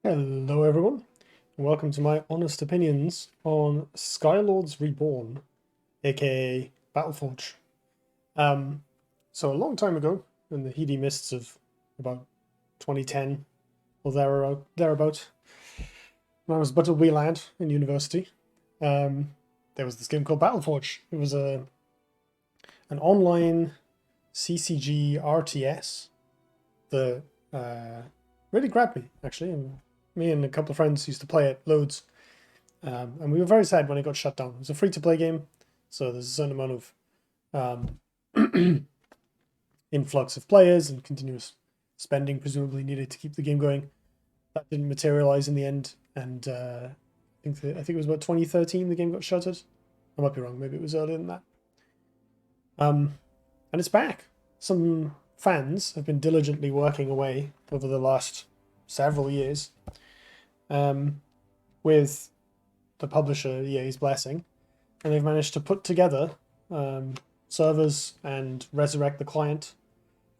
Hello everyone, and welcome to my honest opinions on Skylords Reborn, aka BattleForge. Um, so a long time ago, in the heady mists of about 2010 or thereabout, when I was but a wee lad in university, there was this game called BattleForge. It was an online CCG RTS that really grabbed me, actually. And me and a couple of friends used to play it loads. And we were very sad when it got shut down. It was a free-to-play game, so there's a certain amount of influx of players and continuous spending presumably needed to keep the game going. That didn't materialize in the end, and I think it was about 2013 the game got shuttered. I might be wrong. Maybe it was earlier than that. And it's back. Some fans have been diligently working away over the last several years with the publisher EA's blessing, and they've managed to put together servers and resurrect the client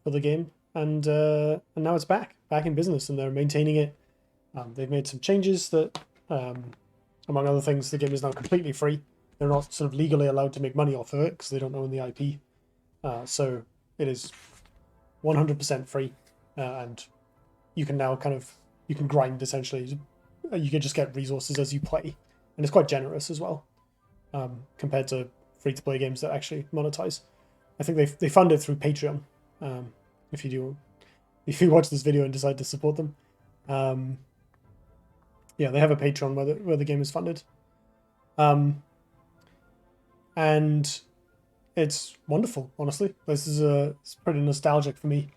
for the game, and now it's back in business, and they're maintaining it. They've made some changes that, among other things, the game is now completely free. They're not sort of legally allowed to make money off of it because they don't own the IP. So it is 100% free, and you can now you can grind essentially. You can just get resources as you play, and it's quite generous as well, compared to free-to-play games that actually monetize. I think they fund it through Patreon. If you watch this video and decide to support them, yeah, they have a Patreon where the game is funded, and it's wonderful. Honestly, it's pretty nostalgic for me,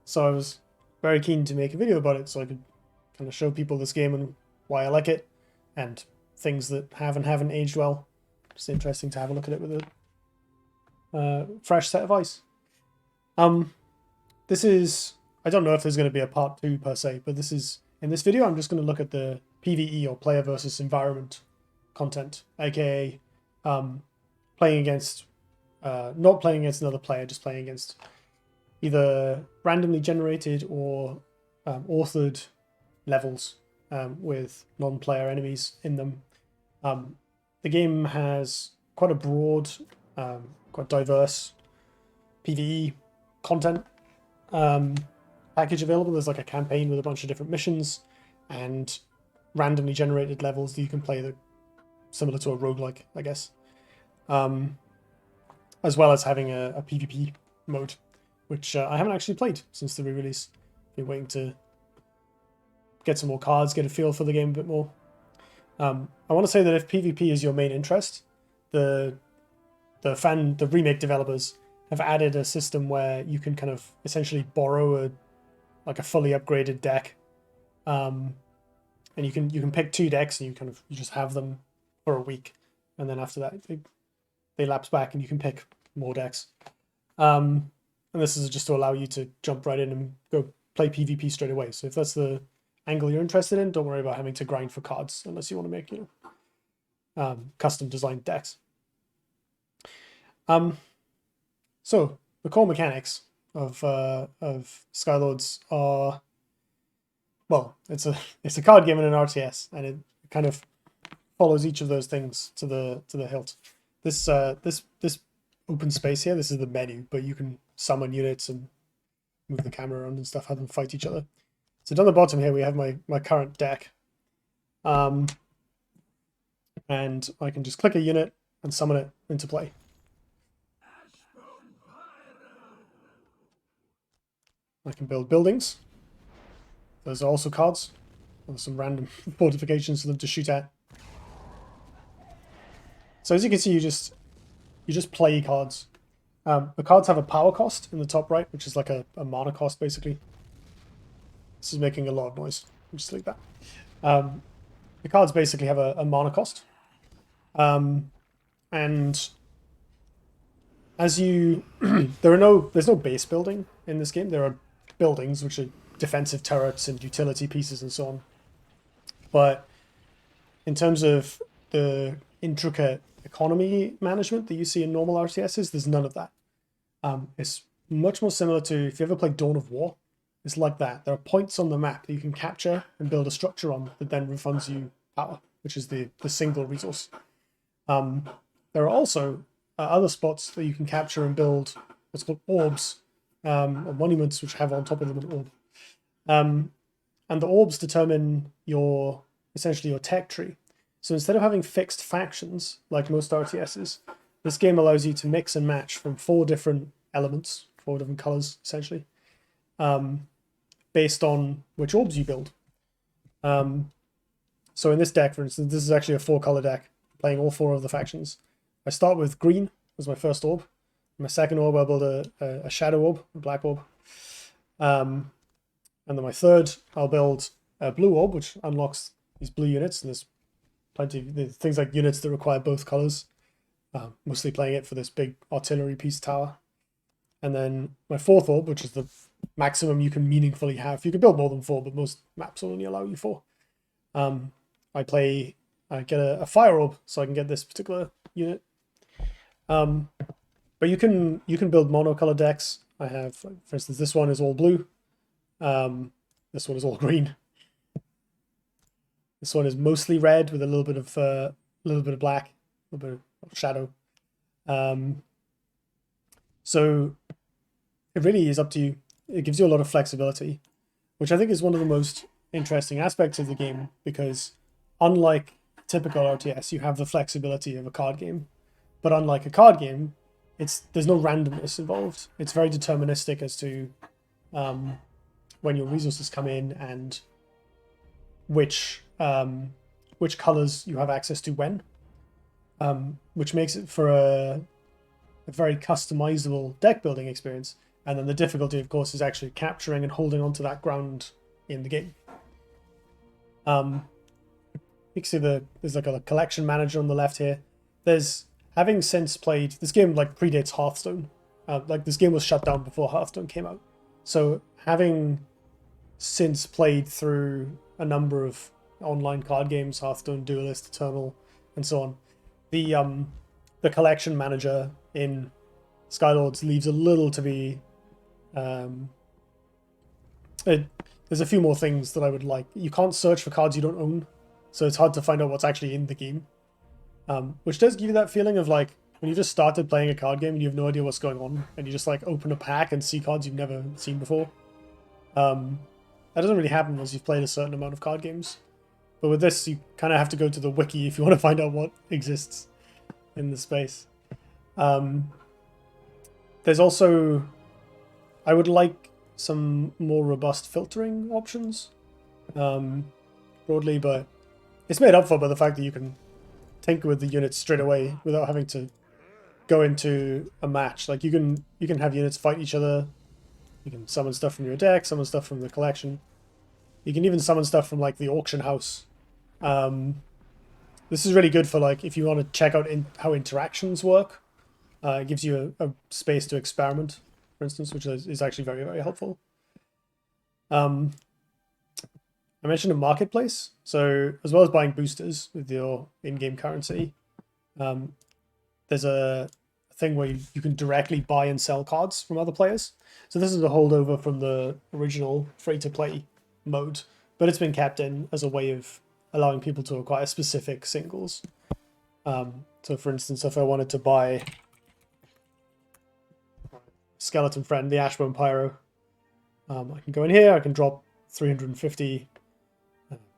so I was very keen to make a video about it so I could kind of show people this game and why I like it, and things that have and haven't aged well. It's interesting to have a look at it with a fresh set of eyes. This is, I don't know if there's going to be a part 2 per se, but in this video I'm just going to look at the PvE, or player versus environment content, aka playing against, not playing against another player, just playing against either randomly generated or authored levels with non-player enemies in them. The game has quite a broad, quite diverse PvE content package available. There's like a campaign with a bunch of different missions and randomly generated levels that you can play, that similar to a roguelike, I guess. As well as having a PvP mode, which I haven't actually played since the re-release. Been waiting to get some more cards, get a feel for the game a bit more. I want to say that if PvP is your main interest, the remake developers have added a system where you can kind of essentially borrow a fully upgraded deck, and you can pick 2 decks, and you just have them for a week, and then after that they lapse back and you can pick more decks. And this is just to allow you to jump right in and go play PvP straight away. So if that's the angle you're interested in, don't worry about having to grind for cards unless you want to make custom designed decks. So the core mechanics of Skylords are, well, it's a card game and an RTS, and it kind of follows each of those things to the hilt. This open space here, this is the menu, but you can summon units and move the camera around and stuff, have them fight each other. So down the bottom here we have my current deck, and I can just click a unit and summon it into play. I can build buildings. Those are also cards. There's some random fortifications for them to shoot at. So as you can see, you just play cards. The cards have a power cost in the top right, which is like a mana cost, basically. This is making a lot of noise. Just like that. The cards basically have a mana cost. And as you... there's no base building in this game. There are buildings, which are defensive turrets and utility pieces and so on. But in terms of the intricate economy management that you see in normal RTSs, there's none of that. It's much more similar to, if you ever played Dawn of War, is like that. There are points on the map that you can capture and build a structure on that then refunds you power, which is the single resource. There are also other spots that you can capture and build what's called orbs, or monuments, which have on top of them an orb. And the orbs determine essentially your tech tree. So instead of having fixed factions like most RTSs, this game allows you to mix and match from 4 different elements, 4 different colors essentially, based on which orbs you build. So in this deck, for instance, this is actually a 4-color deck, playing all 4 of the factions. I start with green as my first orb. My second orb, I'll build a shadow orb, a black orb. And then my third, I'll build a blue orb, which unlocks these blue units. And there's plenty of things like units that require both colors. Mostly playing it for this big artillery piece tower. And then my fourth orb, which is the maximum you can meaningfully have. You can build more than 4, but most maps will only allow you 4. I get a fire orb, so I can get this particular unit. But you can build monocolor decks. I have, for instance, this one is all blue. This one is all green. This one is mostly red with a little bit of black, a little bit of shadow. So it really is up to you. It gives you a lot of flexibility, which I think is one of the most interesting aspects of the game, because unlike typical RTS, you have the flexibility of a card game. But unlike a card game, there's no randomness involved. It's very deterministic as to when your resources come in and which colors you have access to when, which makes it for a very customizable deck building experience. And then the difficulty, of course, is actually capturing and holding onto that ground in the game. You can see there's like a collection manager on the left here. Having since played this game, like predates Hearthstone. Like this game was shut down before Hearthstone came out. So having since played through a number of online card games, Hearthstone, Duelist, Eternal, and so on, the collection manager in Skylords leaves a little to be. There's a few more things that I would like. You can't search for cards you don't own, so it's hard to find out what's actually in the game. Which does give you that feeling of like when you just started playing a card game and you have no idea what's going on, and you just like open a pack and see cards you've never seen before. That doesn't really happen once you've played a certain amount of card games. But with this, you kind of have to go to the wiki if you want to find out what exists in the space. There's also, I would like some more robust filtering options, broadly, but it's made up for by the fact that you can tinker with the units straight away without having to go into a match. Like you can have units fight each other. You can summon stuff from your deck, summon stuff from the collection. You can even summon stuff from like the auction house. This is really good for like if you want to check out how interactions work. It gives you a space to experiment, for instance, which is actually very, very helpful. I mentioned a marketplace, so as well as buying boosters with your in-game currency, there's a thing where you can directly buy and sell cards from other players. So this is a holdover from the original free-to-play mode, but it's been kept in as a way of allowing people to acquire specific singles. So for instance, if I wanted to buy Skeleton Friend, the Ashbone Pyro, I can go in here, I can drop 350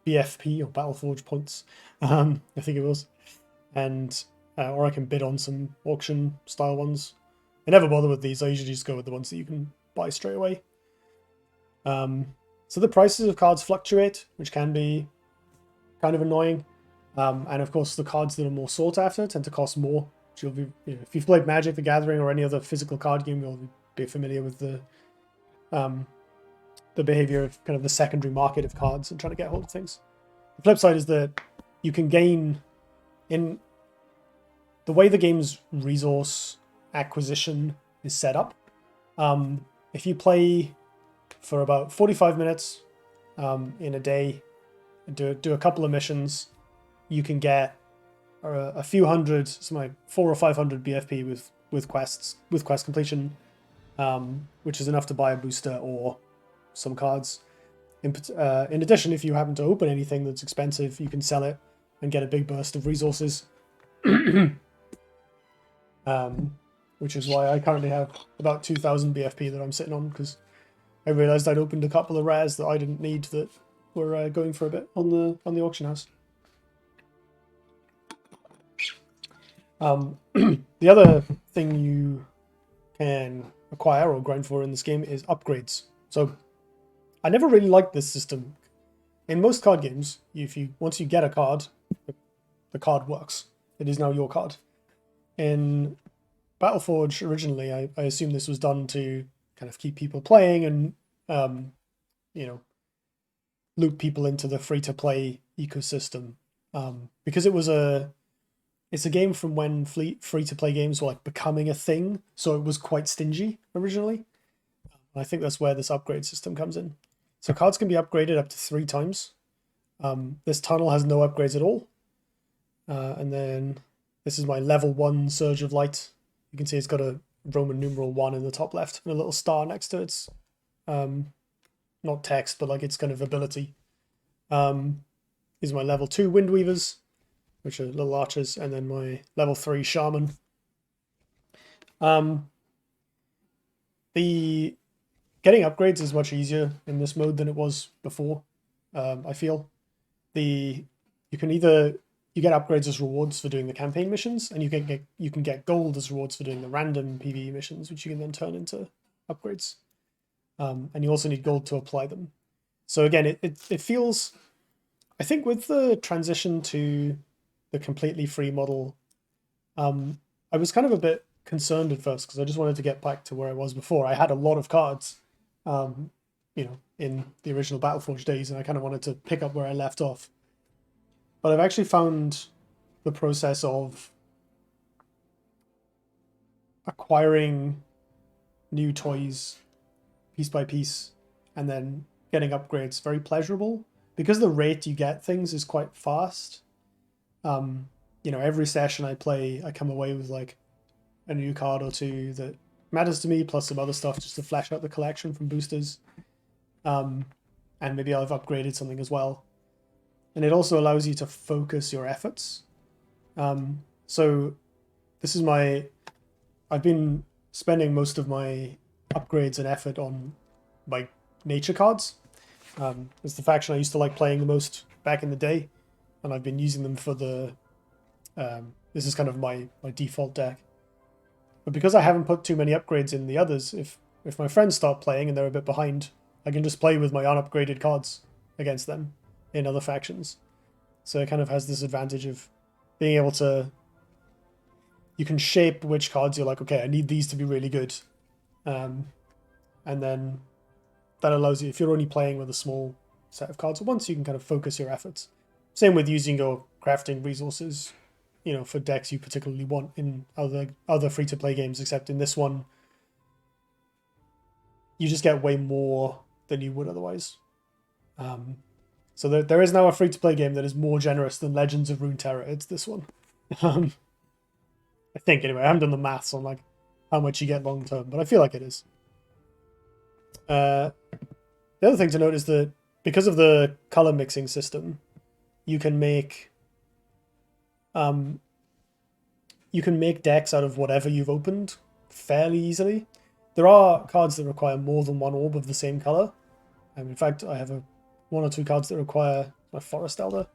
BFP or BattleForge points, I think it was, and or I can bid on some auction style ones. I never bother with these. I usually just go with the ones that you can buy straight away. So the prices of cards fluctuate, which can be kind of annoying, and of course the cards that are more sought after tend to cost more. Which you'll be, if you've played Magic the Gathering or any other physical card game, you'll be familiar with the behavior of kind of the secondary market of cards and trying to get hold of things. The flip side is that you can gain in the way the game's resource acquisition is set up. If you play for about 45 minutes in a day, do a couple of missions, you can get a few hundred, something like 400 or 500 BFP with quest completion, which is enough to buy a booster or some cards. In addition, if you happen to open anything that's expensive, you can sell it and get a big burst of resources. Which is why I currently have about 2,000 BFP that I'm sitting on, because I realized I'd opened a couple of rares that I didn't need that were going for a bit on the auction house. The other thing you can acquire or grind for in this game is upgrades. So I never really liked this system. In most card games, once you get a card, the card works. It is now your card. In BattleForge originally, I assume this was done to kind of keep people playing and loop people into the free-to-play ecosystem, because it's a game from when free-to-play games were like becoming a thing, so it was quite stingy originally. I think that's where this upgrade system comes in. So cards can be upgraded up to 3 times. This tunnel has no upgrades at all. And then this is my level 1 Surge of Light. You can see it's got a Roman numeral 1 in the top left and a little star next to its, not text, but like its kind of ability. These are my level 2 Windweavers, which are little archers, and then my level 3 Shaman. The getting upgrades is much easier in this mode than it was before, I feel. You get upgrades as rewards for doing the campaign missions, and you can get gold as rewards for doing the random PvE missions, which you can then turn into upgrades. And you also need gold to apply them. So again, it feels, I think with the transition to the completely free model, I was kind of a bit concerned at first because I just wanted to get back to where I was before. I had a lot of cards, in the original BattleForge days, and I kind of wanted to pick up where I left off. But I've actually found the process of acquiring new toys piece by piece and then getting upgrades very pleasurable, because the rate you get things is quite fast. Every session I play, I come away with like a new card or two that matters to me, plus some other stuff just to flesh out the collection from boosters. And maybe I've upgraded something as well. And it also allows you to focus your efforts. So this is I've been spending most of my upgrades and effort on my nature cards. It's the faction I used to like playing the most back in the day, and I've been using them for this is kind of my default deck. But because I haven't put too many upgrades in the others, if my friends start playing and they're a bit behind, I can just play with my unupgraded cards against them in other factions. So it kind of has this advantage of being able to, you can shape which cards you're like, okay, I need these to be really good. And then that allows you, if you're only playing with a small set of cards at once, you can kind of focus your efforts. Same with using your crafting resources, for decks you particularly want in other free-to-play games, except in this one, you just get way more than you would otherwise. So there is now a free-to-play game that is more generous than Legends of Runeterra. It's this one. I think, anyway. I haven't done the maths on like how much you get long-term, but I feel like it is. The other thing to note is that because of the color mixing system, you can make decks out of whatever you've opened fairly easily. There are cards that require more than one orb of the same color. In fact, I have 1 or 2 cards that require my Forest Elder.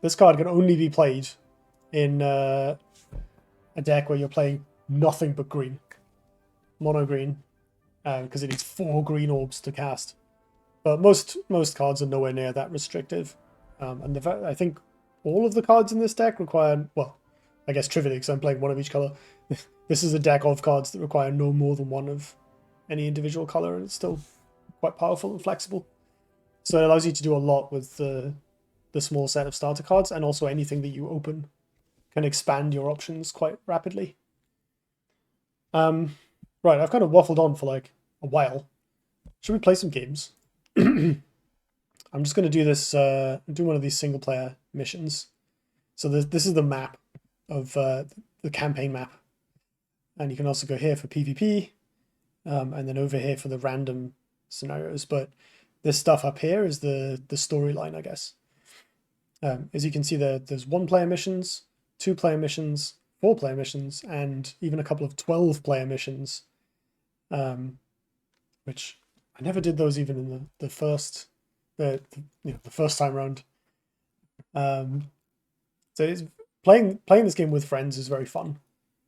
This card can only be played in a deck where you're playing nothing but green. Mono green. Because it needs 4 green orbs to cast. But most cards are nowhere near that restrictive. And I think all of the cards in this deck require, well, I guess trivially, because I'm playing one of each color. This is a deck of cards that require no more than one of any individual color, and it's still quite powerful and flexible. So it allows you to do a lot with the small set of starter cards, and also anything that you open can expand your options quite rapidly. Right, I've kind of waffled on for like a while. Should we play some games? I'm just going to do this, do one of these single player missions. So this is the map of the campaign map. And you can also go here for PvP, and then over here for the random scenarios, but this stuff up here is the storyline, I guess. As you can see there's 1-player missions, 2-player missions, 4-player missions, and even a couple of 12-player missions, which I never did those even in the first the first time round. So it's playing this game with friends is very fun.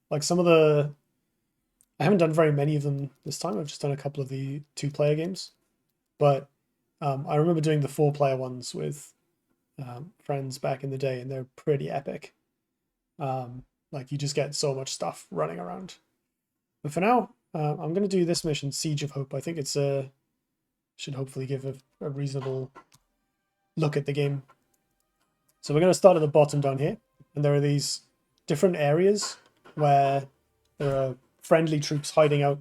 Like I haven't done very many of them this time. I've just done a couple of the 2-player games, but I remember doing the 4-player ones with friends back in the day, and they're pretty epic. Like you just get so much stuff running around. But for now, I'm going to do this mission, Siege of Hope. I think it's should hopefully give a reasonable look at the game. So we're going to start at the bottom down here, and there are these different areas where there are friendly troops hiding out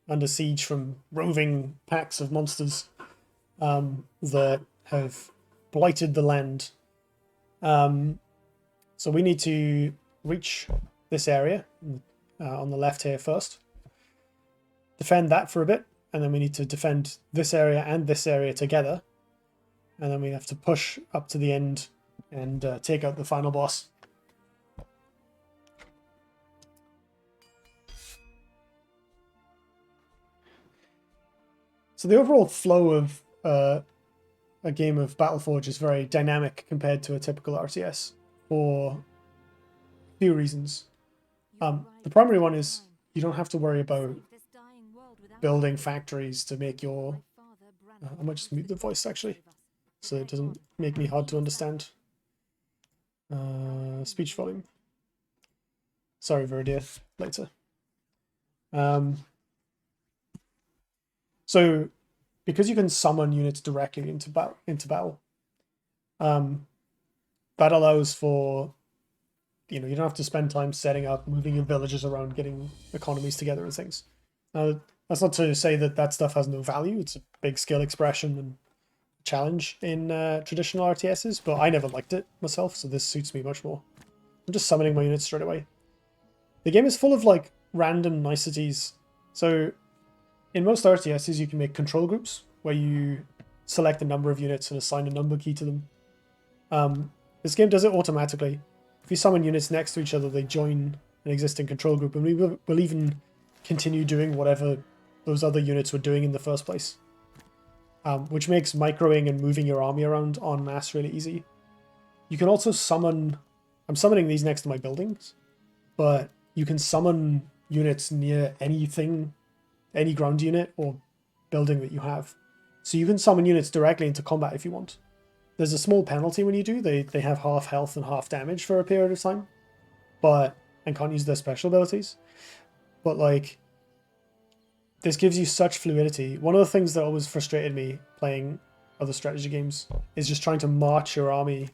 under siege from roving packs of monsters that have blighted the land. So we need to reach this area on the left here first, defend that for a bit, and then we need to defend this area and this area together, and then we have to push up to the end and take out the final boss. So the overall flow of a game of BattleForge is very dynamic compared to a typical RTS for a few reasons. The primary one is you don't have to worry about building factories to make your... I might just mute the voice actually, so it doesn't make me hard to understand. Speech volume. Sorry, Veridia, later. So, because you can summon units directly into battle, that allows for, you don't have to spend time setting up, moving your villages around, getting economies together and things. That's not to say that stuff has no value. It's a big skill expression and challenge in traditional RTSs, but I never liked it myself, so this suits me much more. I'm just summoning my units straight away. The game is full of like random niceties. So in most RTSs you can make control groups where you select a number of units and assign a number key to them. This game does it automatically. If you summon units next to each other, they join an existing control group, and we will even continue doing whatever those other units were doing in the first place. Which makes microing and moving your army around en masse really easy. You can also summon... I'm summoning these next to my buildings, but you can summon units near anything, any ground unit or building that you have. So you can summon units directly into combat if you want. There's a small penalty when you do. They have half health and half damage for a period of time, and can't use their special abilities. But like, this gives you such fluidity. One of the things that always frustrated me playing other strategy games is just trying to march your army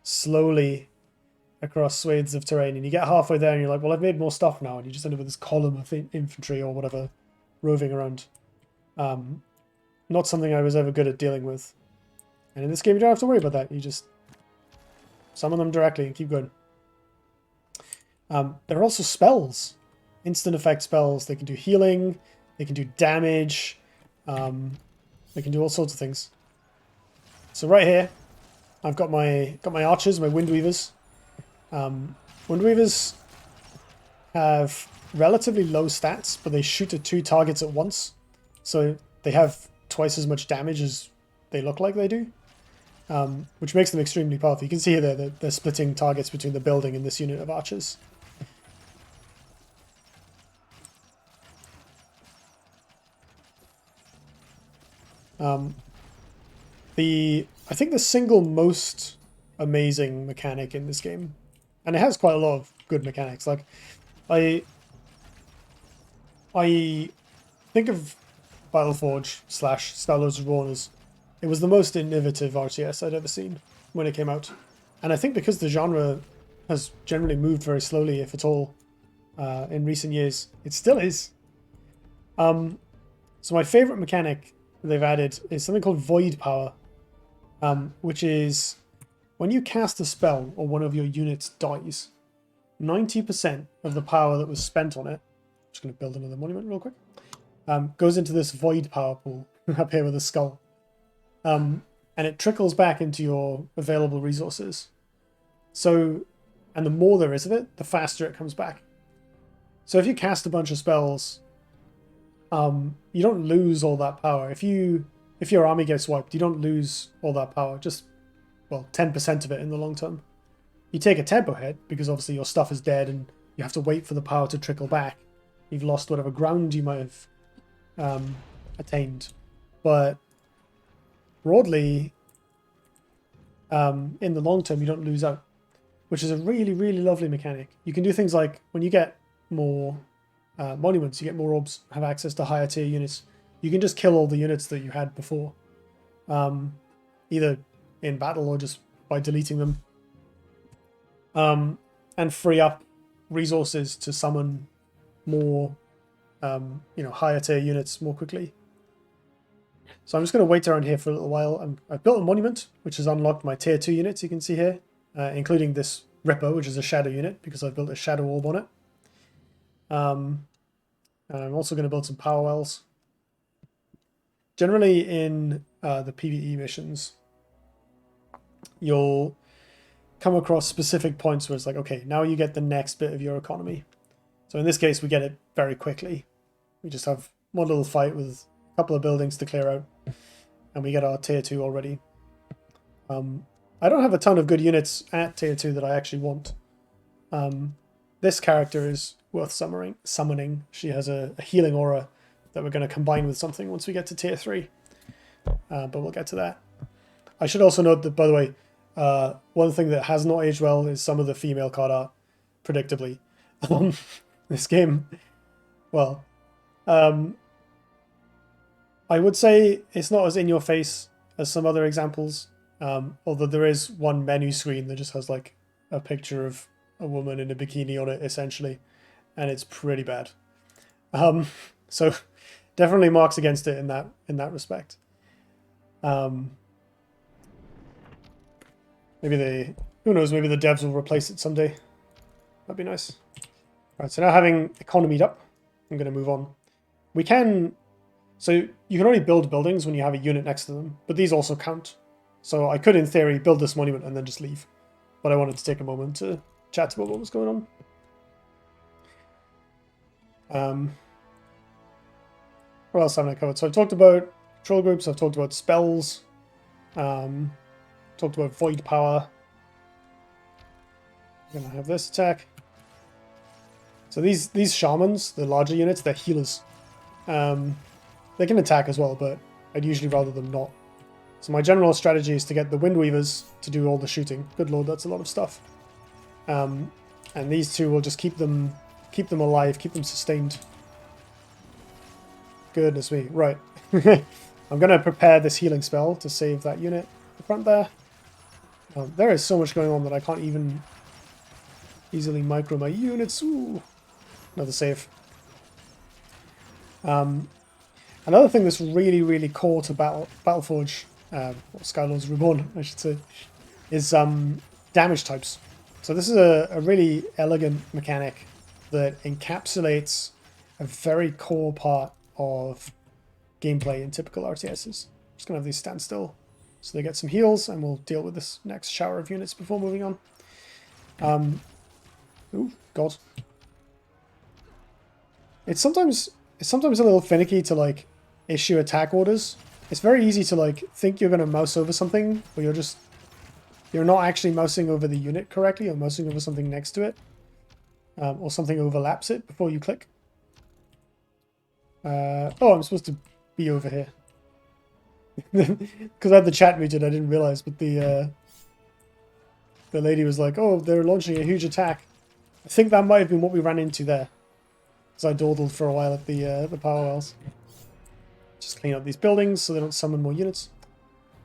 slowly across swathes of terrain, and you get halfway there and you're like, well, I've made more stuff now, and you just end up with this column of infantry or whatever roving around. Not something I was ever good at dealing with. And in this game you don't have to worry about that. You just summon them directly and keep going. There are also spells. Instant effect spells. They can do healing, they can do damage, they can do all sorts of things. So right here, I've got my archers, my windweavers. Windweavers have relatively low stats, but they shoot at 2 targets at once, so they have twice as much damage as they look like they do, which makes them extremely powerful. You can see here they're splitting targets between the building and this unit of archers. I think the single most amazing mechanic in this game, and it has quite a lot of good mechanics. Like, I think of BattleForge / Skylords Reborn as it was the most innovative RTS I'd ever seen when it came out, and I think because the genre has generally moved very slowly, if at all, in recent years, it still is. So my favorite mechanic they've added is something called Void Power, which is when you cast a spell or one of your units dies, 90% of the power that was spent on it, I'm just going to build another monument real quick, goes into this void power pool up here with a skull. And it trickles back into your available resources. So, and the more there is of it, the faster it comes back. So if you cast a bunch of spells, you don't lose all that power. If your army gets wiped, you don't lose all that power. Just, well, 10% of it in the long term. You take a tempo hit because obviously your stuff is dead and you have to wait for the power to trickle back. You've lost whatever ground you might have attained. But broadly, in the long term, you don't lose out, which is a really, really lovely mechanic. You can do things like when you get more monuments, you get more orbs, have access to higher tier units. You can just kill all the units that you had before, either in battle or just by deleting them, and free up resources to summon more, higher tier units more quickly. So I'm just going to wait around here for a little while. I've built a monument, which has unlocked my tier 2 units, you can see here, including this Ripper, which is a shadow unit, because I've built a shadow orb on it. And I'm also going to build some power wells. Generally in the PvE missions, you'll come across specific points where it's like, okay, now you get the next bit of your economy. So in this case, we get it very quickly. We just have one little fight with a couple of buildings to clear out, and we get our tier 2 already. I don't have a ton of good units at tier 2 that I actually want. This character is worth summoning. She has a healing aura that we're going to combine with something once we get to tier 3. But we'll get to that. I should also note that, by the way, one thing that has not aged well is some of the female card art, predictably. This game, well, I would say it's not as in your face as some other examples, although there is one menu screen that just has like a picture of a woman in a bikini on it, essentially, and it's pretty bad. So definitely marks against it in that respect. Maybe who knows, maybe the devs will replace it someday. That'd be nice. Right, so now having economied up, I'm going to move on. So you can only build buildings when you have a unit next to them, but these also count. So I could, in theory, build this monument and then just leave. But I wanted to take a moment to chat about what was going on. What else haven't I covered? So I've talked about control groups, I've talked about spells, talked about void power. I'm going to have this attack. So these shamans, the larger units, they're healers. They can attack as well, but I'd usually rather them not. So my general strategy is to get the Windweavers to do all the shooting. Good lord, that's a lot of stuff. And these two will just keep them alive, keep them sustained. Goodness me, right. I'm going to prepare this healing spell to save that unit at the front there. There is so much going on that I can't even easily micro my units. Ooh, another save. Another thing that's really, really core to BattleForge, or Skylords Reborn, I should say, is damage types. So this is a really elegant mechanic that encapsulates a very core part of gameplay in typical RTSs. Just gonna have these stand still so they get some heals, and we'll deal with this next shower of units before moving on. Ooh, God. It's sometimes a little finicky to like issue attack orders. It's very easy to like think you're gonna mouse over something, but you're not actually mousing over the unit correctly. You're mousing over something next to it, or something overlaps it before you click. Oh, I'm supposed to be over here because I had the chat muted. I didn't realize, but the lady was like, "Oh, they're launching a huge attack." I think that might have been what we ran into there, because I dawdled for a while at the power wells. Just clean up these buildings so they don't summon more units.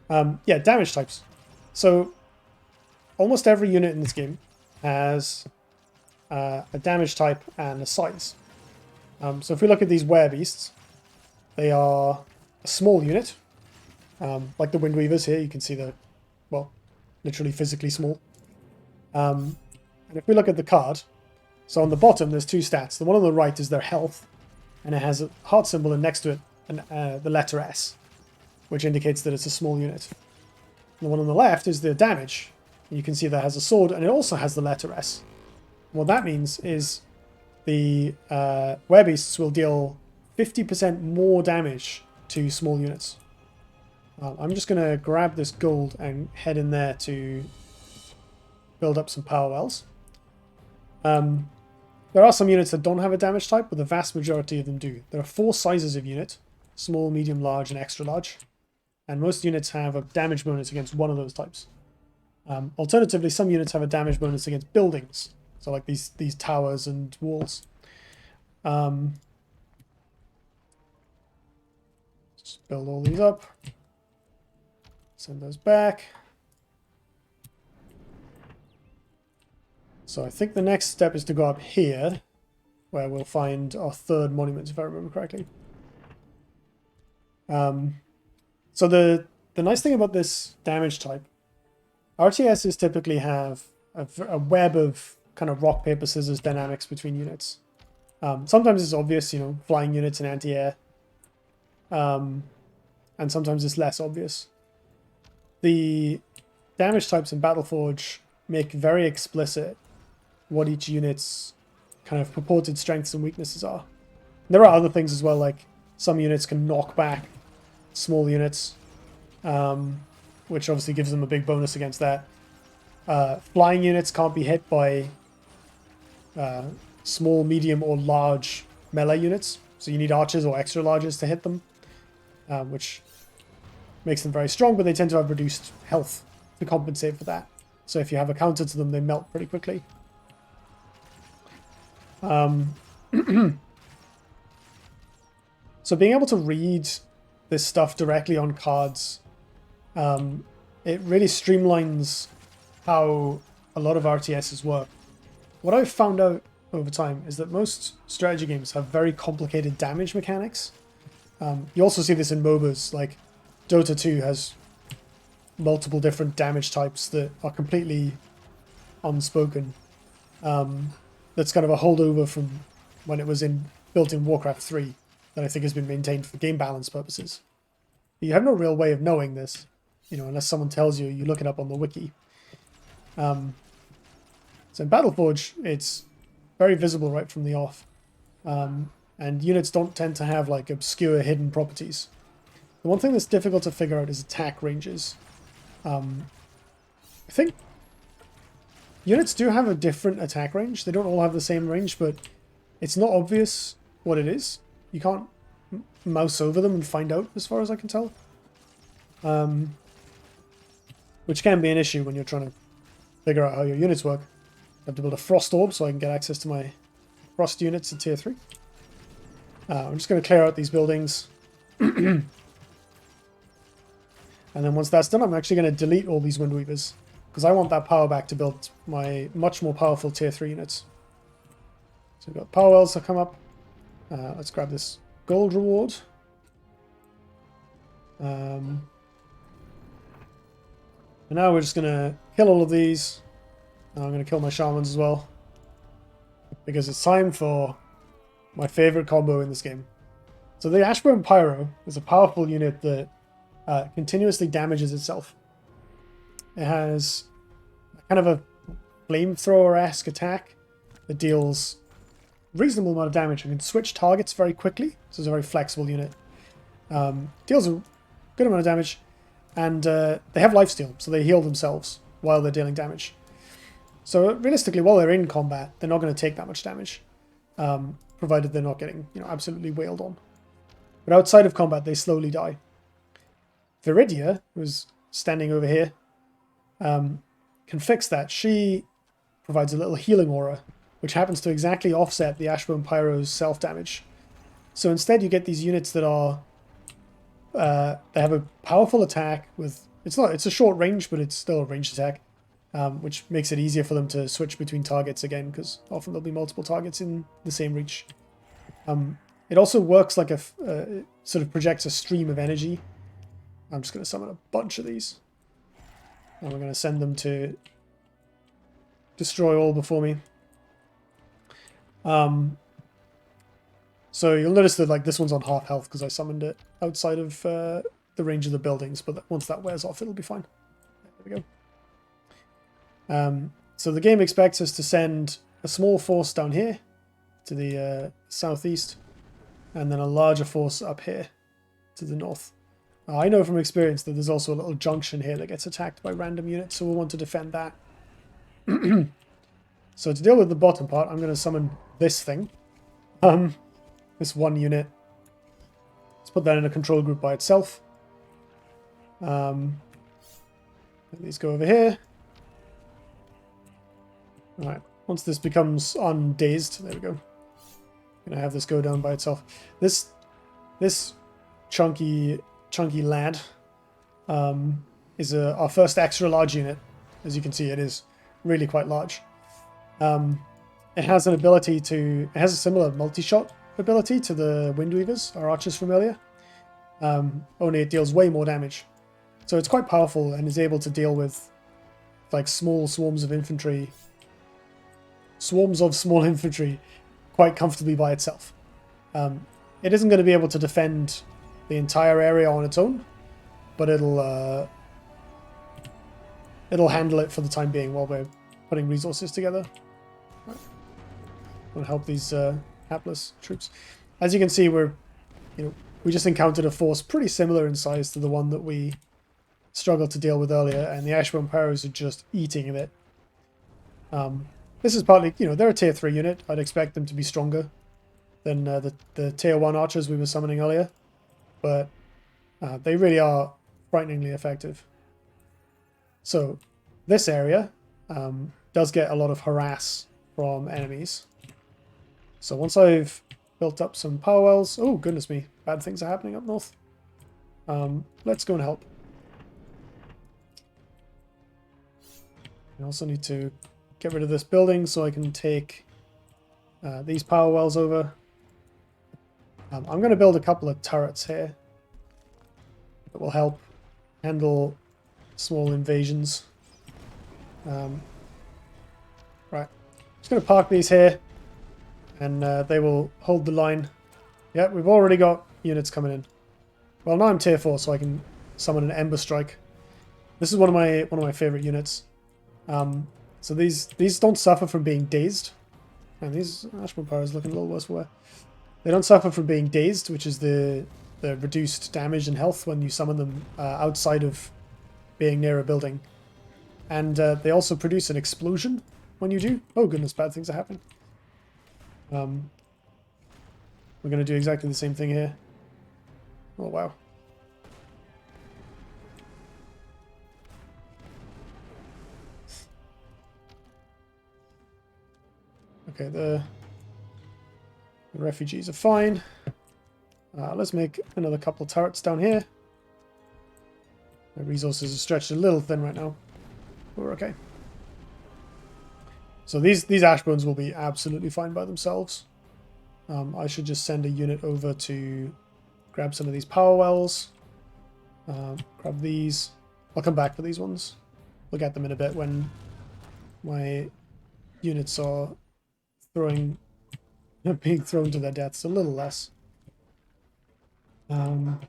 Yeah, damage types. So almost every unit in this game has a damage type and a size. So if we look at these werebeasts, they are a small unit, like the Windweavers here. You can see they're, well, literally physically small. And if we look at the card, so on the bottom there's two stats. The one on the right is their health, and it has a heart symbol, and next to it the letter S, which indicates that it's a small unit. And the one on the left is the damage. And you can see that has a sword, and it also has the letter S. And what that means is the werebeasts will deal 50% more damage to small units. I'm just going to grab this gold and head in there to build up some power wells. There are some units that don't have a damage type, but the vast majority of them do. There are 4 sizes of unit: small, medium, large, and extra large. And most units have a damage bonus against one of those types. Alternatively, some units have a damage bonus against buildings, so like these towers and walls. Just build all these up. Send those back. So I think the next step is to go up here, where we'll find our 3rd monument, if I remember correctly. So the nice thing about this damage type, RTSs typically have a web of kind of rock, paper, scissors dynamics between units. Sometimes it's obvious, you know, flying units and anti-air. And sometimes it's less obvious. The damage types in BattleForge make very explicit what each unit's kind of purported strengths and weaknesses are. And there are other things as well, like some units can knock back small units, which obviously gives them a big bonus against that. Flying units can't be hit by small, medium, or large melee units, so you need archers or extra larges to hit them, which makes them very strong, but they tend to have reduced health to compensate for that. So if you have a counter to them, they melt pretty quickly. So being able to read this stuff directly on cards, it really streamlines how a lot of RTSs work. What I've found out over time is that most strategy games have very complicated damage mechanics. You also see this in MOBAs, like Dota 2 has multiple different damage types that are completely unspoken. That's kind of a holdover from when it was built in Warcraft 3 that I think has been maintained for game balance purposes. But you have no real way of knowing this, you know, unless someone tells you, you look it up on the wiki. So in BattleForge, it's very visible right from the off. And units don't tend to have like obscure hidden properties. The one thing that's difficult to figure out is attack ranges. I think units do have a different attack range. They don't all have the same range, but it's not obvious what it is. You can't mouse over them and find out, as far as I can tell. Which can be an issue when you're trying to figure out how your units work. I have to build a frost orb so I can get access to my frost units in tier 3. I'm just going to clear out these buildings. And then once that's done, I'm actually going to delete all these Windweavers, because I want that power back to build my much more powerful tier 3 units. So we've got power wells that come up. Let's grab this gold reward. And now we're just going to kill all of these. I'm going to kill my shamans as well, because it's time for my favorite combo in this game. So the Ashburn Pyro is a powerful unit that continuously damages itself. It has kind of a flamethrower-esque attack that deals a reasonable amount of damage and can switch targets very quickly. So it's a very flexible unit. Deals a good amount of damage, and they have lifesteal, so they heal themselves while they're dealing damage. So realistically, while they're in combat, they're not going to take that much damage, provided they're not getting, you know, absolutely wailed on. But outside of combat, they slowly die. Viridia, who's standing over here, can fix that. She provides a little healing aura, which happens to exactly offset the Ashbone Pyro's self-damage. So instead you get these units that are... they have a powerful attack with... It's a short range, but it's still a ranged attack, which makes it easier for them to switch between targets again, because often there'll be multiple targets in the same reach. It also works like sort of projects a stream of energy. I'm just going to summon a bunch of these. And we're going to send them to destroy all before me. So you'll notice that like this one's on half health because I summoned it outside of the range of the buildings, but once that wears off, it'll be fine. There we go. So the game expects us to send a small force down here to the southeast, and then a larger force up here to the north. I know from experience that there's also a little junction here that gets attacked by random units, so we'll want to defend that. So to deal with the bottom part, I'm going to summon this thing. This one unit. Let's put that in a control group by itself. Let these go over here. Alright, once this becomes undazed, there we go. I'm going to have this go down by itself. This chunky lad is our first extra large unit. As you can see, it is really quite large. It has an ability to... It has a similar multi-shot ability to the Windweavers, our archers from earlier. Only it deals way more damage. So it's quite powerful and is able to deal with like small swarms of infantry. Swarms of small infantry quite comfortably by itself. It isn't going to be able to defend the entire area on its own, but it'll handle it for the time being while we're putting resources together. Right. We'll help these hapless troops. As you can see, we just encountered a force pretty similar in size to the one that we struggled to deal with earlier, and the Ashbone Pyros are just eating at it. This is partly, they're a tier 3 unit. I'd expect them to be stronger than the tier 1 archers we were summoning earlier, but they really are frighteningly effective. So this area does get a lot of harass from enemies. So once I've built up some power wells... Oh, goodness me. Bad things are happening up north. Let's go and help. I also need to get rid of this building so I can take these power wells over. I'm going to build a couple of turrets here that will help handle small invasions. Right. Just going to park these here, and they will hold the line. Yeah, we've already got units coming in. Well, now I'm tier 4, so I can summon an Ember Strike. This is one of my favorite units. So these don't suffer from being dazed. And these Ashbone Pyros looking a little worse for wear. They don't suffer from being dazed, which is the reduced damage and health when you summon them outside of being near a building. And they also produce an explosion when you do. Oh goodness, bad things are happening. We're going to do exactly the same thing here. Oh wow. Okay, the refugees are fine. Let's make another couple turrets down here. My resources are stretched a little thin right now. But we're okay. So these Ashbones will be absolutely fine by themselves. I should just send a unit over to grab some of these power wells. Grab these. I'll come back for these ones. Look at them in a bit when my units are being thrown to their deaths a little less. Well,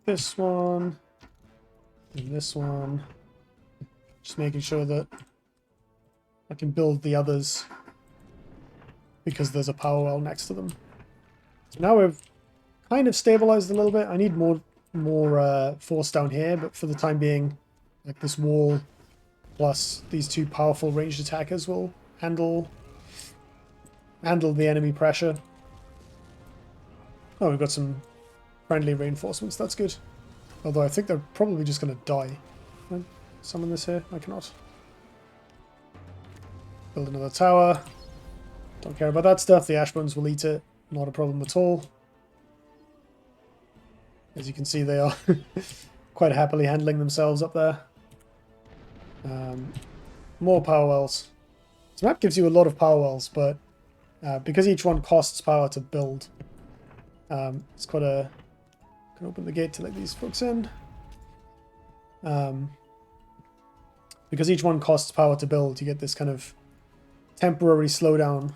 this one and this one. Just making sure that I can build the others because there's a power well next to them. So now we've kind of stabilized a little bit. I need more force down here, but for the time being, like this wall plus these two powerful ranged attackers will handle the enemy pressure. Oh, we've got some friendly reinforcements. That's good. Although I think they're probably just going to die. Can I summon this here? I cannot. Build another tower. Don't care about that stuff. The Ashbones will eat it. Not a problem at all. As you can see, they are quite happily handling themselves up there. More power wells. This map gives you a lot of power wells, but because each one costs power to build, it's quite a... Can open the gate to let these folks in. Because each one costs power to build, you get this kind of temporary slowdown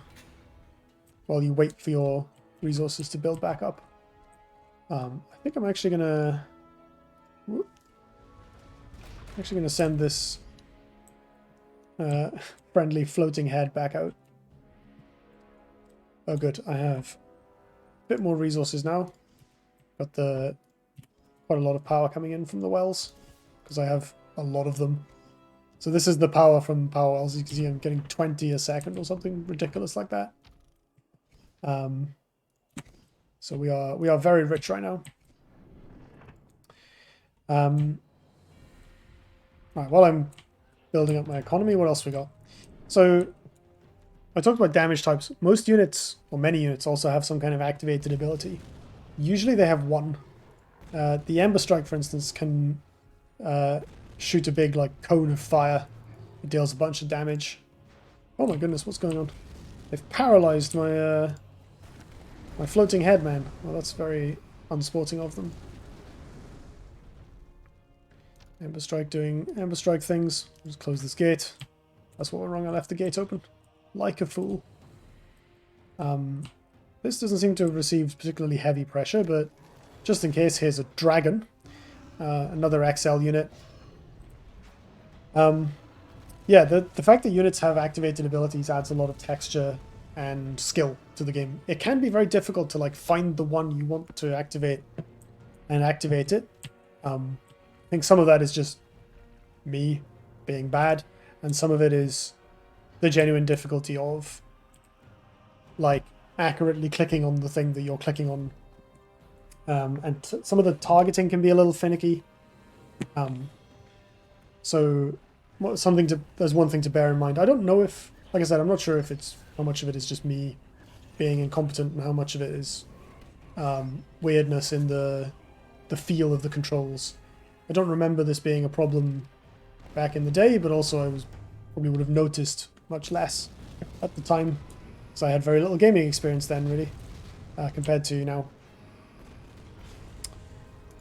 while you wait for your resources to build back up. I think I'm actually gonna send this friendly floating head back out. Oh good, I have a bit more resources now. Got quite a lot of power coming in from the wells, because I have a lot of them. So this is the power from power wells. You can see I'm getting 20 a second or something ridiculous like that. So we are very rich right now. Right, while I'm building up my economy, what else we got? So I talked about damage types. Most units, or many units, also have some kind of activated ability. Usually they have one. The Ember Strike, for instance, can shoot a big like cone of fire. It deals a bunch of damage. Oh my goodness, what's going on? They've paralyzed my my floating head, man. Well, that's very unsporting of them. Ember Strike doing Ember Strike things. Just close this gate. That's what went wrong. I left the gate open. Like a fool. This doesn't seem to have received particularly heavy pressure, but just in case, here's a dragon. Another XL unit. Yeah, the fact that units have activated abilities adds a lot of texture and skill to the game. It can be very difficult to like find the one you want to activate and activate it. I think some of that is just me being bad, and some of it is the genuine difficulty of like accurately clicking on the thing that you're clicking on. And some of the targeting can be a little finicky. So there's one thing to bear in mind. I don't know if, like I said, I'm not sure if it's how much of it is just me being incompetent and how much of it is weirdness in the feel of the controls. I don't remember this being a problem back in the day, but also I probably would have noticed much less at the time, because I had very little gaming experience then, really, compared to now.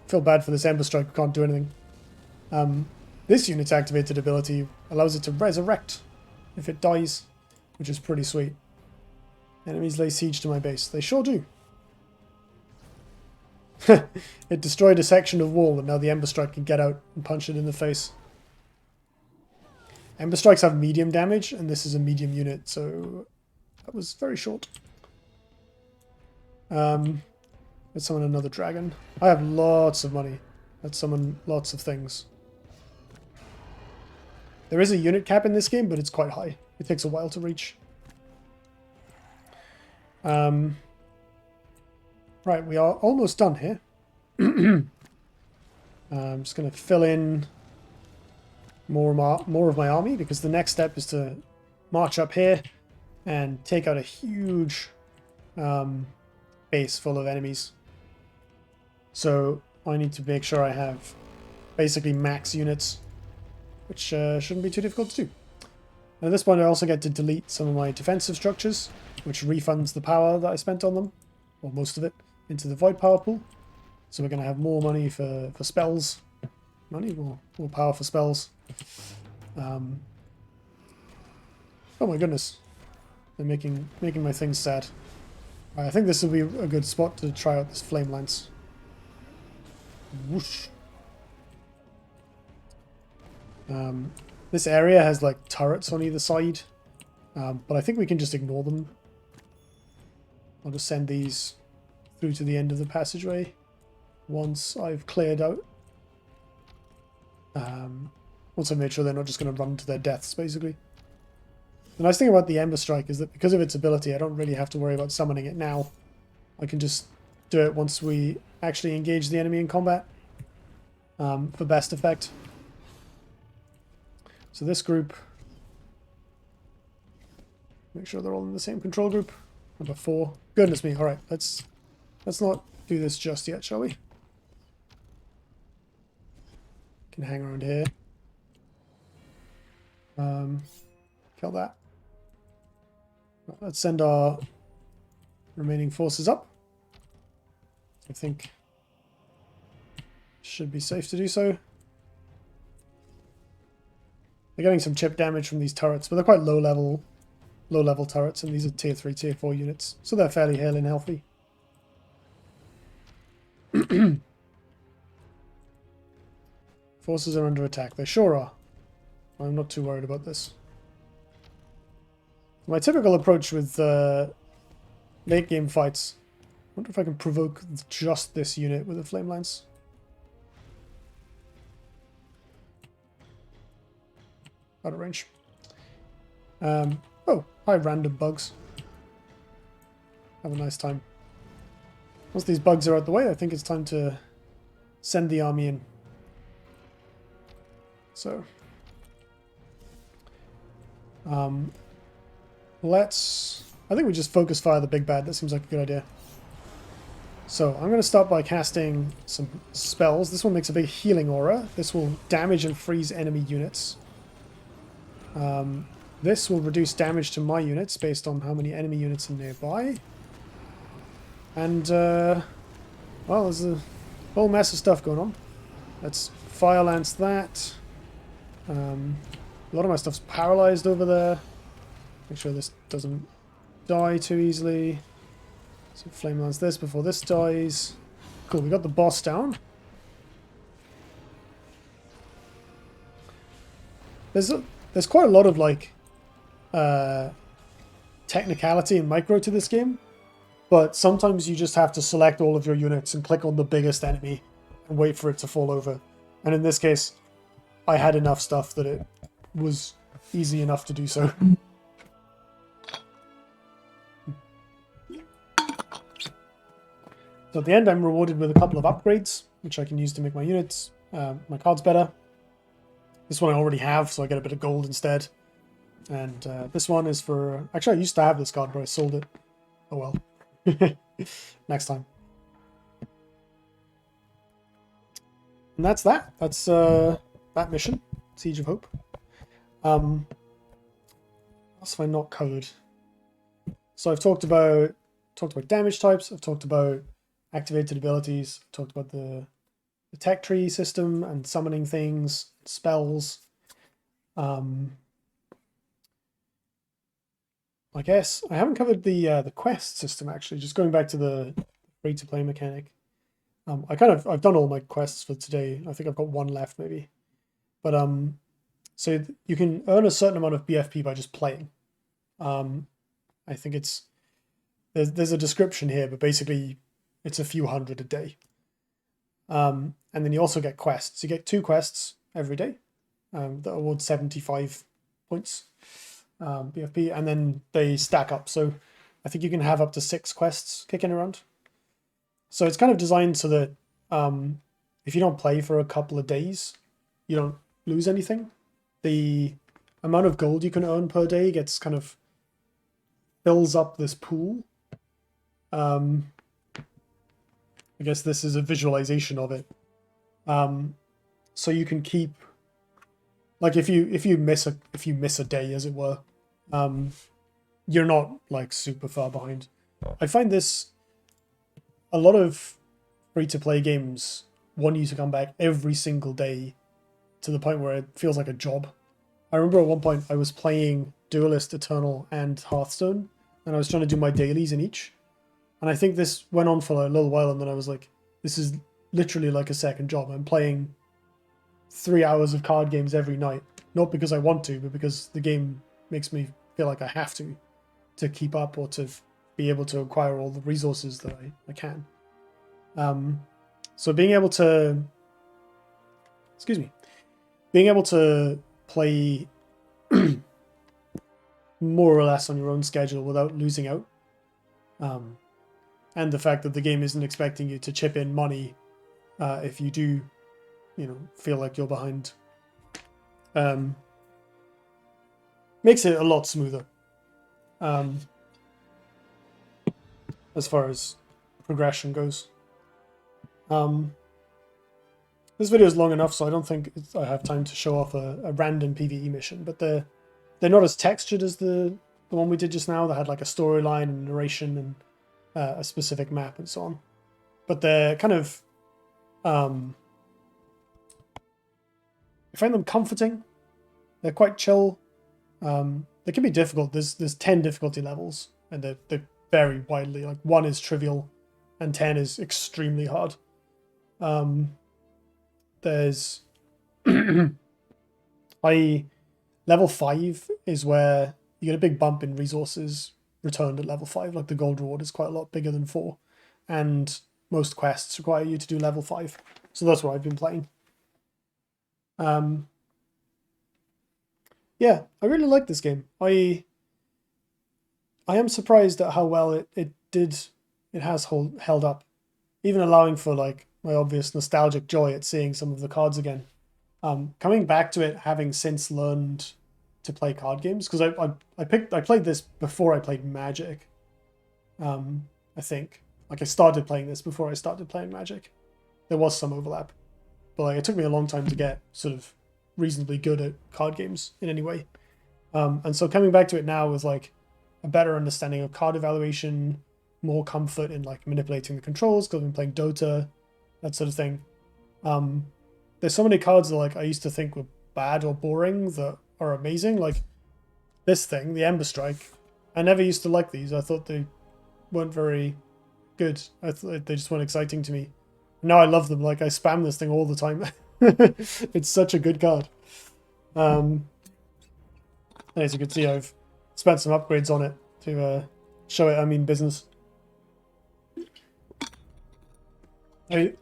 Feel bad for this Ember Strike, can't do anything. This unit's activated ability allows it to resurrect if it dies, which is pretty sweet. Enemies lay siege to my base. They sure do. It destroyed a section of wall, and now the Ember Strike can get out and punch it in the face. Ember Strikes have medium damage, and this is a medium unit, so that was very short. Let's summon another dragon. I have lots of money. Let's summon lots of things. There is a unit cap in this game, but it's quite high. It takes a while to reach. Right, we are almost done here. I'm just going to fill in more of my army, because the next step is to march up here and take out a huge base full of enemies. So I need to make sure I have basically max units, which shouldn't be too difficult to do. And at this point I also get to delete some of my defensive structures, which refunds the power that I spent on them, or most of it, into the void power pool. So we're going to have more money for spells. More power for spells. Oh my goodness. They're making my things sad. Right, I think this will be a good spot to try out this flame lance. Whoosh. This area has like turrets on either side, but I think we can just ignore them. I'll just send these through to the end of the passageway once I've cleared out. Once I've made sure they're not just going to run to their deaths, basically. The nice thing about the Ember Strike is that because of its ability, I don't really have to worry about summoning it now. I can just do it once we actually engage the enemy in combat, for best effect. So this group, make sure they're all in the same control group. Number 4. Goodness me! All right, let's not do this just yet, shall we? Can hang around here. Kill that. Right, let's send our remaining forces up. I think should be safe to do so. They're getting some chip damage from these turrets, but they're quite low level low-level turrets, and these are tier 3, tier 4 units, so they're fairly hale and healthy. Forces are under attack. They sure are. I'm not too worried about this. My typical approach with late game fights. I wonder if I can provoke just this unit with a flame lance. Out of range. Oh, hi random bugs. Have a nice time. Once these bugs are out the way, I think it's time to send the army in. So, I think we just focus fire the big bad. That seems like a good idea. So I'm going to start by casting some spells. This one makes a big healing aura. This will damage and freeze enemy units. This will reduce damage to my units based on how many enemy units are nearby. And, well, there's a whole mess of stuff going on. Let's fire lance that. A lot of my stuff's paralyzed over there. Make sure this doesn't die too easily. So flame lance this before this dies. Cool, we got the boss down. There's quite a lot of like technicality and micro to this game, but sometimes you just have to select all of your units and click on the biggest enemy and wait for it to fall over. And in this case, I had enough stuff that it was easy enough to do so. So at the end, I'm rewarded with a couple of upgrades, which I can use to make my units, my cards better. This one I already have, so I get a bit of gold instead. And this one is for... Actually, I used to have this card, but I sold it. Oh well. Next time. And that's that. That's that mission, Siege of Hope. What else have I not covered? So I've talked about damage types. I've talked about activated abilities. I've talked about the tech tree system and summoning things, spells. I guess I haven't covered the quest system actually. Just going back to the free-to-play mechanic. I've done all my quests for today. I think I've got one left maybe. But so you can earn a certain amount of BFP by just playing. I think there's a description here, but basically it's a few hundred a day. And then you also get quests. You get 2 quests every day that award 75 points BFP, and then they stack up. So I think you can have up to 6 quests kicking around. So it's kind of designed so that if you don't play for a couple of days, you don't lose anything. The amount of gold you can earn per day gets kind of fills up this pool. I guess this is a visualization of it. So you can keep, like, if you miss a day, as it were, you're not like super far behind. I find this, a lot of free-to-play games want you to come back every single day to the point where it feels like a job. I remember at one point I was playing Duelist, Eternal, and Hearthstone, and I was trying to do my dailies in each. And I think this went on for a little while, and then I was like, this is literally like a second job. I'm playing 3 hours of card games every night, not because I want to, but because the game makes me feel like I have to keep up or to be able to acquire all the resources that I can. So being able to, being able to play more or less on your own schedule without losing out, and the fact that the game isn't expecting you to chip in money if you do, feel like you're behind, makes it a lot smoother as far as progression goes. This video is long enough, so I don't think I have time to show off a random PvE mission, but they're not as textured as the one we did just now that had like a storyline and narration and a specific map and so on. But they're kind of, I find them comforting. They're quite chill. they can be difficult. There's 10 difficulty levels, and they vary widely. Like 1 is trivial, and 10 is extremely hard. There's level 5 is where you get a big bump in resources returned at level 5. Like the gold reward is quite a lot bigger than 4, and most quests require you to do level 5. So that's what I've been playing. Yeah, I really like this game. I am surprised at how well it has held up, even allowing for like my obvious nostalgic joy at seeing some of the cards again. Coming back to it, having since learned to play card games, because I played this before I played Magic. I think like I started playing this before I started playing Magic. There was some overlap, but like it took me a long time to get sort of reasonably good at card games in any way. And so coming back to it now with like a better understanding of card evaluation, more comfort in like manipulating the controls because I've been playing Dota, that sort of thing. There's so many cards that like I used to think were bad or boring that are amazing. Like this thing, the Ember Strike. I never used to like these. I thought they weren't very good. I thought they just weren't exciting to me. Now I love them. Like I spam this thing all the time. It's such a good card. As you can see, I've spent some upgrades on it to show it I mean business. I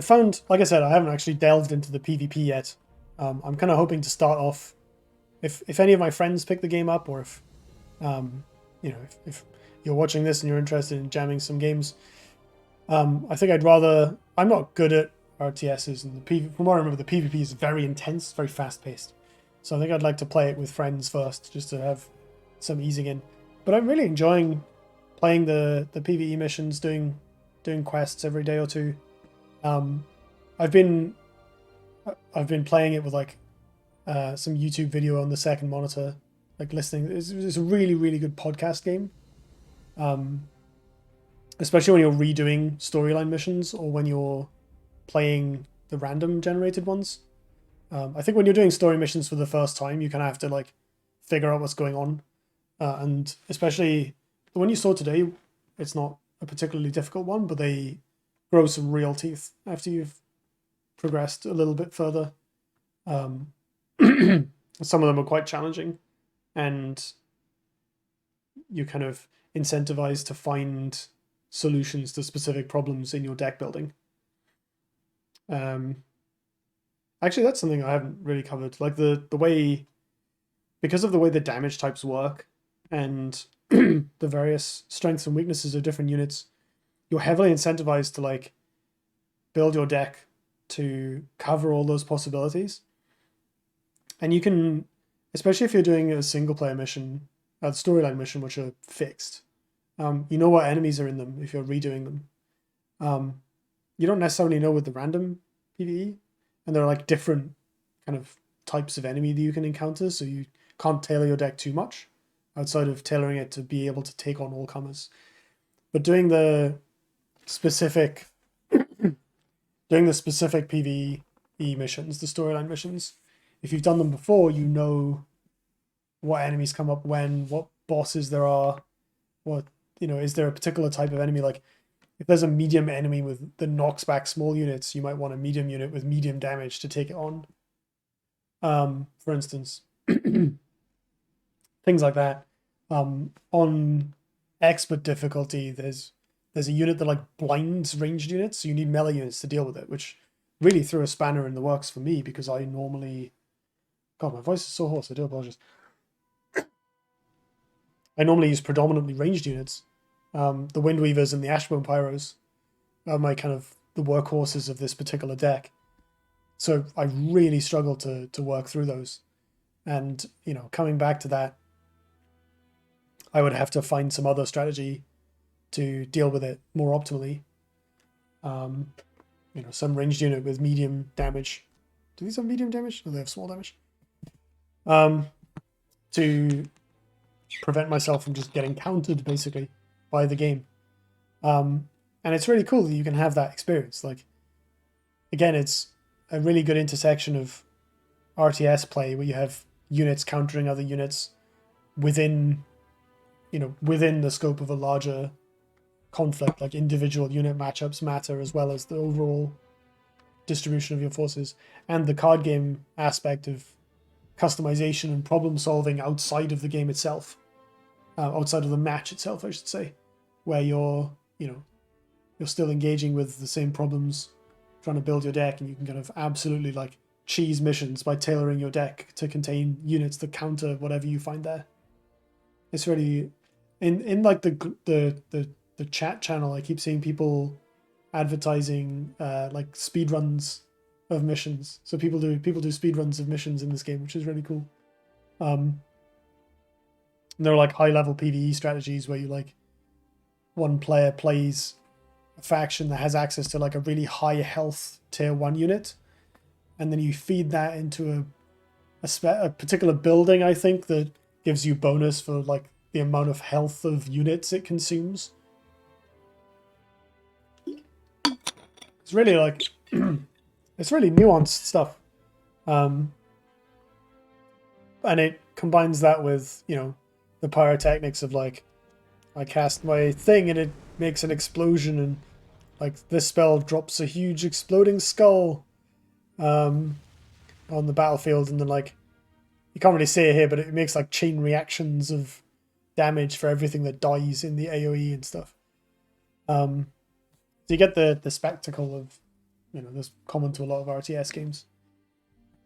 found, like I said, I haven't actually delved into the PvP yet. I'm kind of hoping to start off, if any of my friends pick the game up, or if if you're watching this and you're interested in jamming some games, I think I'm not good at RTSs, and from what I remember, the PvP is very intense, very fast-paced. So I think I'd like to play it with friends first, just to have some easing in. But I'm really enjoying playing the PvE missions, doing quests every day or two. I've been playing it with like some YouTube video on the second monitor, like listening. It's a really, really good podcast game. Especially when you're redoing storyline missions or when you're playing the random generated ones. I think when you're doing story missions for the first time, you kind of have to like figure out what's going on. And especially the one you saw today, it's not a particularly difficult one, but they grow some real teeth after you've progressed a little bit further. Some of them are quite challenging, and you kind of incentivized to find solutions to specific problems in your deck building. Actually, that's something I haven't really covered. Like the way, because of the way the damage types work and the various strengths and weaknesses of different units, you're heavily incentivized to like build your deck to cover all those possibilities. And you can, especially if you're doing a single player mission, a storyline mission, which are fixed, you know what enemies are in them if you're redoing them. You don't necessarily know with the random PvE, and there are like different kind of types of enemy that you can encounter, so you can't tailor your deck too much outside of tailoring it to be able to take on all comers. But doing the specific PvE missions, the storyline missions, if you've done them before, you know what enemies come up when, what bosses there are, what, is there a particular type of enemy? Like if there's a medium enemy that knocks back small units, you might want a medium unit with medium damage to take it on. For instance, things like that. On expert difficulty, there's a unit that like blinds ranged units, so you need melee units to deal with it, which really threw a spanner in the works for me because I normally, God, my voice is so hoarse. I do apologize. I normally use predominantly ranged units. The Windweavers and the Ashbone Pyros are my kind of the workhorses of this particular deck. So I really struggle to work through those. And, coming back to that, I would have to find some other strategy to deal with it more optimally. Some ranged unit with medium damage. Do these have medium damage? Or do they have small damage? To prevent myself from just getting countered, basically, by the game. And it's really cool that you can have that experience. Like, again, it's a really good intersection of RTS play where you have units countering other units within, within the scope of a larger conflict. Like individual unit matchups matter as well as the overall distribution of your forces, and the card game aspect of customization and problem solving outside of the game itself, outside of the match itself, I should say, where you're still engaging with the same problems, trying to build your deck, and you can kind of absolutely like cheese missions by tailoring your deck to contain units that counter whatever you find there. It's really in like the chat channel, I keep seeing people advertising like speedruns of missions. So people do speedruns of missions in this game, which is really cool. And there are like high level PvE strategies where you like one player plays a faction that has access to like a really high health tier 1 unit, and then you feed that into a particular building, I think, that gives you bonus for like the amount of health of units it consumes. It's really like it's really nuanced stuff, and it combines that with the pyrotechnics of like I cast my thing and it makes an explosion, and like this spell drops a huge exploding skull on the battlefield, and then like you can't really see it here, but it makes like chain reactions of damage for everything that dies in the AoE and stuff. So you get the spectacle of, that's common to a lot of RTS games.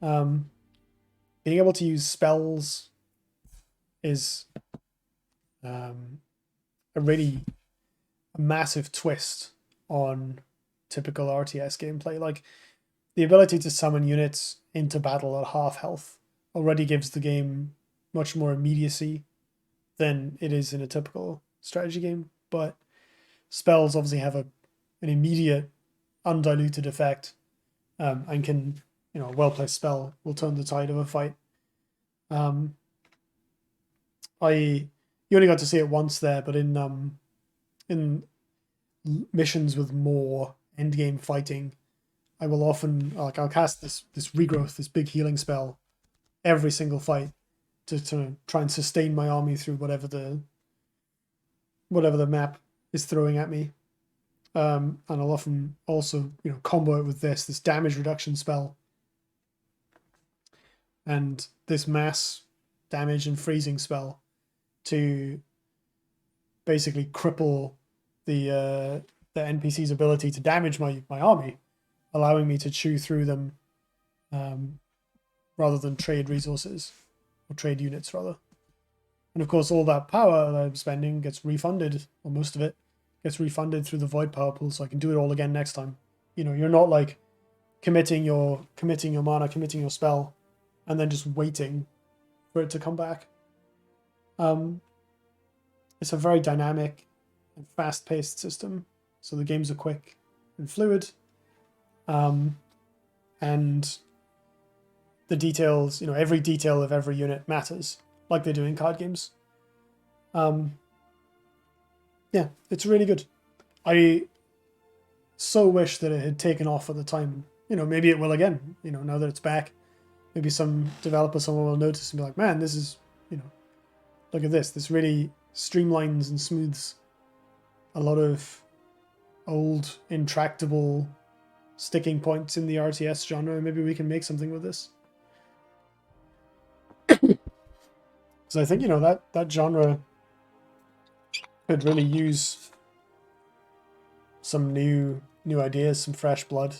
Being able to use spells is a really massive twist on typical RTS gameplay. Like the ability to summon units into battle at half health already gives the game much more immediacy than it is in a typical strategy game, but spells obviously have an immediate undiluted effect, and can, a well-placed spell will turn the tide of a fight. You only got to see it once there, but in missions with more endgame fighting, I will often I'll cast this regrowth, this big healing spell, every single fight to try and sustain my army through whatever the map is throwing at me. And I'll often also combo it with this damage reduction spell and this mass damage and freezing spell to basically cripple the NPC's ability to damage my army, allowing me to chew through them rather than trade resources, or trade units rather. And of course all that power that I'm spending gets refunded, or most of it gets refunded through the void power pool, so I can do it all again next time. You're not like committing your mana, committing your spell, and then just waiting for it to come back. It's a very dynamic and fast-paced system, so the games are quick and fluid, and the details, every detail of every unit matters, like they do in card games. Yeah, it's really good. I so wish that it had taken off at the time. Maybe it will again, now that it's back. Maybe some developer, someone will notice and be like, man, this is, look at this. This really streamlines and smooths a lot of old, intractable sticking points in the RTS genre. Maybe we can make something with this. So I think, that genre could really use some new ideas, some fresh blood.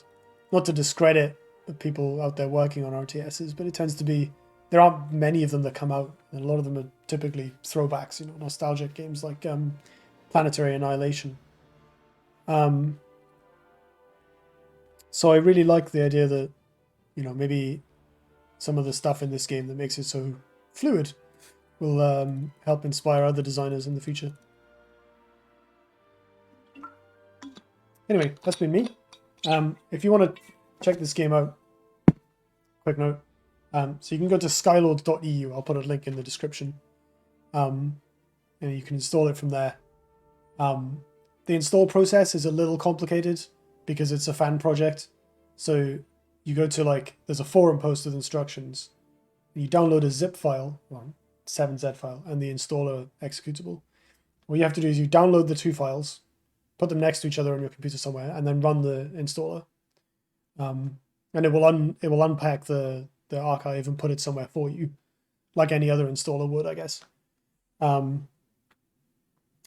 Not to discredit the people out there working on RTSs, but it tends to be, there aren't many of them that come out, and a lot of them are typically throwbacks, nostalgic games like Planetary Annihilation. So I really like the idea that, maybe some of the stuff in this game that makes it so fluid will help inspire other designers in the future. Anyway, that's been me. If you want to check this game out, quick note. So you can go to skylords.eu. I'll put a link in the description. And you can install it from there. The install process is a little complicated because it's a fan project. So you go to there's a forum post with instructions. you download a zip file, well, 7Z file, and the installer executable. What you have to do is you download the two files, put them next to each other on your computer somewhere, and then run the installer. And it will unpack the archive and put it somewhere for you, like any other installer would, I guess. So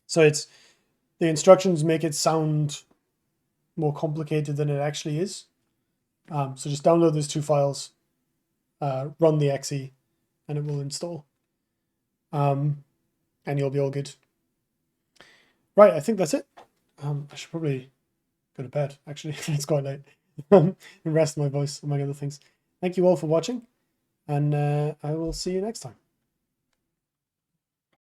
the instructions make it sound more complicated than it actually is. So just download those two files, run the exe, and it will install. And you'll be all good. Right, I think that's it. I should probably go to bed, actually. It's quite late. And rest my voice, among other things. Thank you all for watching, and I will see you next time.